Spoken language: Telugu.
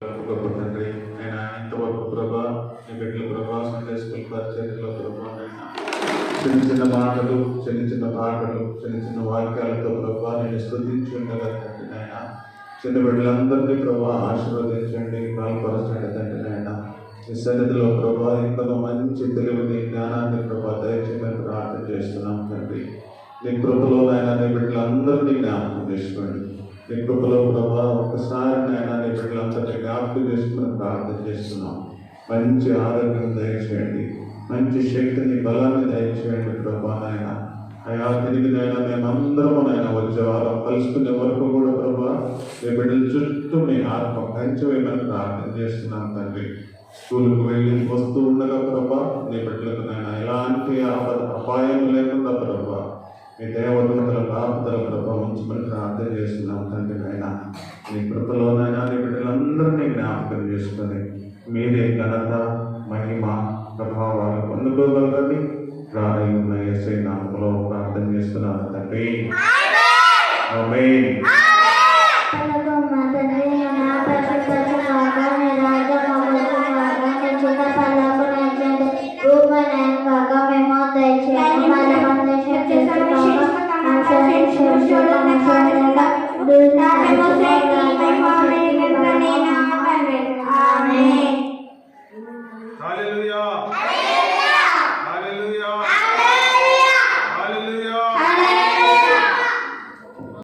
గొప్ప తండ్రి నేను ఇంతవరకు ప్రభా నీ బిడ్డల ప్రభా సండే స్కూల్ పరిచర్యలో ప్రభా చిన్న చిన్న మాటలు చిన్న పాటలు చిన్న వాక్యాలతో ప్రభా నేను స్తుతించి ఉండగా తండ్రి నాయన చిన్న బిడ్డలందరినీ ప్రభా ఆశీర్వదించండి బలపరచండి తండ్రి నాయన ఈ సన్నిధిలో ప్రభా ఇంకా మంచి తెలివిని జ్ఞానాన్ని ప్రభా దయచేయమని ప్రార్థన చేస్తున్నాం తండ్రి నీ కృపలో నాయన నీ బిడ్డలందరినీ జ్ఞాపకం చేసుకోండి నీ కృపలో ప్రభా ఒకసారి నాయన నీ బిడ్డలందరినీ జ్ఞాపకం చేసుకుని ప్రార్థన చేస్తున్నాం మంచి ఆరోగ్యం దయచేయండి మంచి శక్తిని బలాన్ని దయచేయండి ప్రభా నాయన అయా తిరిగి నాయన మేమందరము నాయన వచ్చే వారం కలుసుకునే వరకు కూడా ప్రభా నీ బిడ్డల చుట్టూ మీ ఆత్మ కంచెవేయమని ప్రార్థన చేస్తున్నాం తండ్రి స్కూల్కి వెళ్ళి వస్తూ ఉండగా ప్రభా నీ బిడ్డలకు నాయన ఎలాంటి అపాయం లేకుండా ప్రభా మీ దేవదూతల ప్రార్థన ప్రభా ఉంచమని ప్రార్థన చేస్తున్నాం తండ్రి నాయన నీ కృపలోనైనా నీ బిడ్డలందరినీ జ్ఞాపకం చేసుకొని మీరే ఘనత మహిమ ప్రభావాలు పొందుకోగలరని రాయున్న యేసయ్య నామములో ప్రార్థన చేస్తున్నాను తండ్రి ఆమేన్.